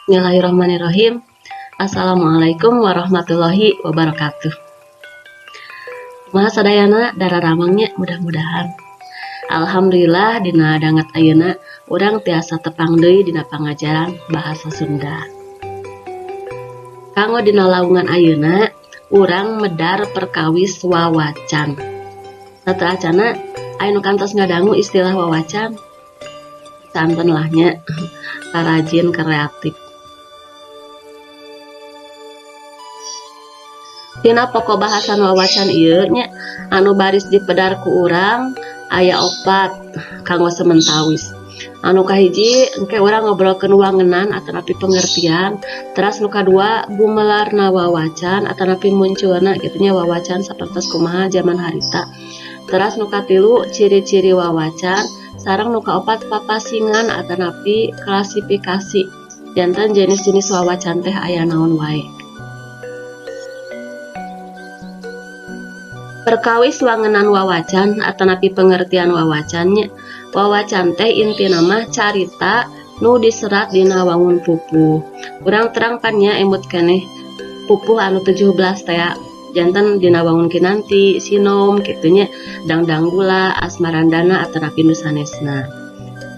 Bismillahirrahmanirrahim. Assalamualaikum warahmatullahi wabarakatuh. Kumaha sadayana dararamangnya mudah-mudahan. Alhamdulillah dina dangat ayeuna urang tiasa tepang deui dina pangajaran bahasa Sunda. Kanggo dina laungan ayeuna urang medar perkawis wawacan. Sateracana aya nu kantos ngadangu istilah wawacan. Santen lahnya karajin kreatif. Tina pokok bahasan wawacan ieu nya anu baris dipedar ku urang aya 4 kanggo sementawis. Anu kahiji engke urang ngobrolkeun wangenan atanapi pengertian, teras nu kadua gumelarna wawacan atanapi munculna kitu nya wawacan sapertos kumaha zaman harita. Teras nu katilu ciri-ciri wawacan sareng nu kaopat papasingan atanapi klasifikasi janten jenis-jenis wawacan teh aya naon wae. Perkawis wangenan wawacan atanapi pengertian wawacannya. Wawacan teh intina mah carita nu diserat dina wangun pupuh. Urang terang pannya emut keneh pupuh anu 17 teh janten dina wangun kinanti, sinom kitunya, dangdang gula, asmarandana atanapi nu sanesna.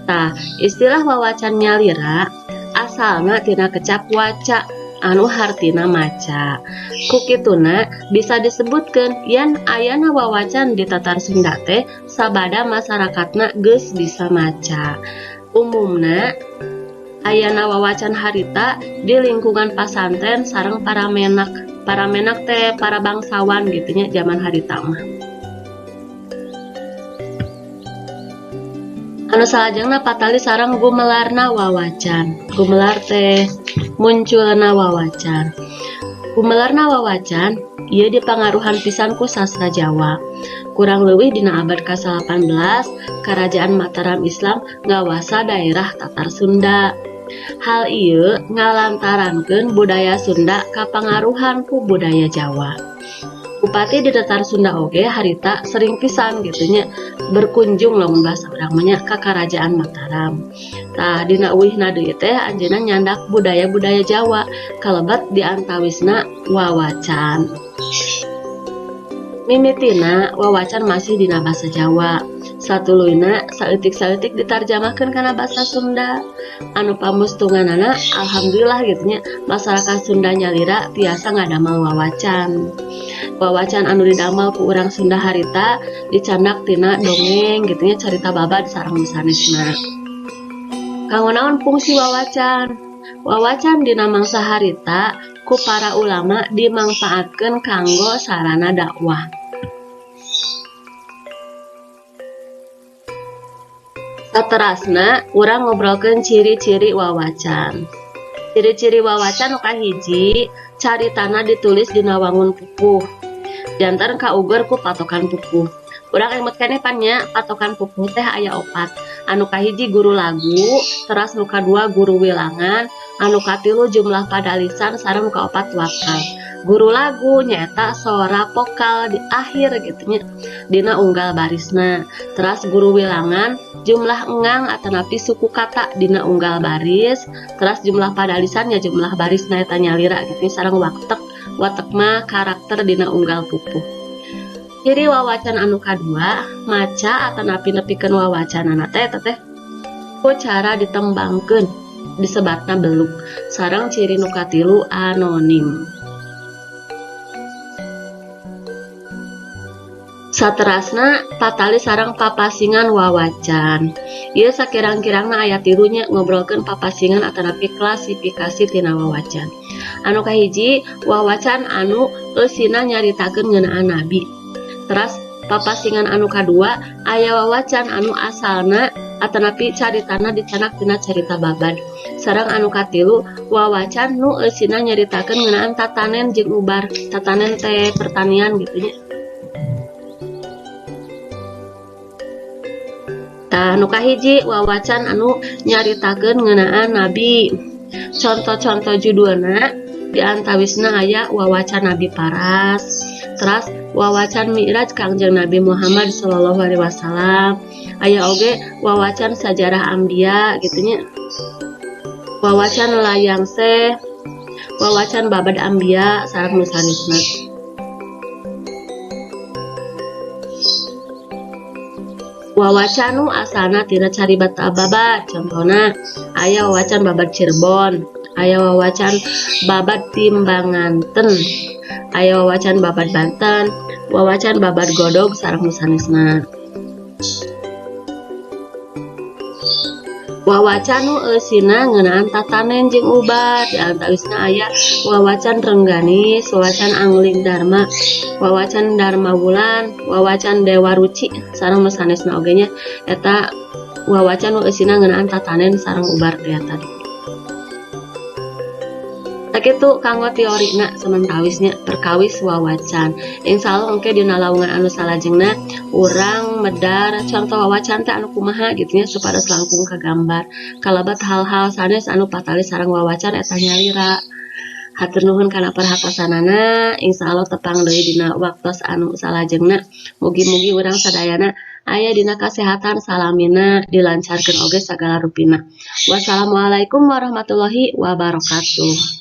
Tah, istilah wawacan nyalira asalna tina kecap waca anu hartina maca. Kukituna bisa disebutkeun yen ayana wawacan di tatar Sunda teh sabada masyarakatna geus bisa maca. Umumna ayana wawacan harita di lingkungan pasantren sareng para menak teh para bangsawan gitunya zaman harita mah. Anu salajengna patali sareng gumelarna wawacan. Gumelar teh munculna wawacan. Gumelarna wawacan ieu dipangaruhan pisan ku sastra Jawa. Kurang leuwih dina abad ka-18 Kerajaan Mataram Islam ngawasa daerah Tatar Sunda. Hal ieu ngalantarankeun budaya Sunda kapangaruhan ku budaya Jawa. Bupati di Tatar Sunda oge harita sering pisan gitunya berkunjung lamun bahasa urang mah ka Kerajaan Mataram. Tah dina uwihna deui teh anjeunna nyandak budaya-budaya Jawa kalebet di antawisna wawacan. Mimitina wawacan masih dina basa Jawa. Satuluyna saeutik-saeutik ditarjamahkeun kana basa Sunda. Anu pamustunganana alhamdulillah gitunya masyarakat Sunda nyalira tiasa ngadamel wawacan. Wawacan anu didamel ku urang Sunda harita dicandak tina dongeng gitunya carita babad sareng sanesna. Kanggo naon fungsi wawacan? Wawacan dina mangsa harita ku para ulama dimangpaatkeun kanggo sarana dakwah. Saterasna urang ngobrolkeun ciri-ciri wawacan. Ciri-ciri wawacan nu kahiji caritana ditulis dina wangun pupuh. Janten kauger ku patokan pupuh. Urang emut keneh pannya patokan pupuh teh aya 4. Anu kahiji guru lagu, teras nu kadua guru wilangan, anu katilu jumlah padalisan sareng nu kaopat wakal. Guru lagu nyaeta sora vokal di akhir gitunya dina unggal barisna. Teras guru wilangan jumlah engang atanapi suku kata dina unggal baris. Teras jumlah padalisan ya jumlah barisna eta nyalira gitu sareng watek mah karakter dina unggal pupuh. Ciri wawacan anu kadua maca atanapi nepikeun wawacanana teh ku cara ditembangkeun disebatna beluk sareng ciri nu katilu anonim. Saterasna patali sareng papasingan wawacan. Ieu sakirang-kirangna aya tilunya ngobrolkeun papasingan atanapi klasifikasi tina wawacan. Anu kahiji wawacan anu eusina nyaritakeun ngeunaan nabi. Teras papasingan anu kadua aya wawacan anu asalna atanapi caritana dicanak tina carita babad. Sareng anu katilu wawacan nu eusina nyaritakeun ngeunaan tatanen jeung ubar. Tatanen teh pertanian gitunya. Anu kahiji wawacan anu nyaritakeun ngeunaan nabi. Contoh-contoh judulna di antawisna aya wawacan Nabi Paras, teras wawacan Mi'raj Kangjeng Nabi Muhammad sallallahu alaihi wasallam, aya oge wawacan sajarah Ambia gitunya. wawacan layang seh, wawacan babad ambia sareng nu sanesna. Wawacan nu asalna tina carita babad, contohna aya wawacan babad Cirebon, aya wawacan babad Timbanganten, aya wawacan babad Banten, wawacan babad Godog sareng nu sanesna. Wawacan nu eusina ngeunaan tatanen jeung ubar, di antawisna aya wawacan Rengganis, wawacan Angling Dharma, wawacan Dharma Wulan, wawacan Dewa Ruci sareng nu sanesna oge nya eta wawacan nu eusina ngeunaan tatanen sareng ubar teh tadi. Sakitu kanggo teorina sementawis nya perkawis wawacan. Insyaallah engke dina lawungan anu salajengna urang medar contoh wawacan teh anu kumaha gitu nya supados langkung kagambar. Kalabat hal-hal sanes anu patali sareng wawacan eta nyalira. Hatur nuhun kana perhatosanana, insyaallah tepang deui dina waktos anu salajengna. Mugi-mugi urang sadayana aya dina kasehatan salamina dilancarkeun oge sagala rupina. Wassalamualaikum warahmatullahi wabarakatuh.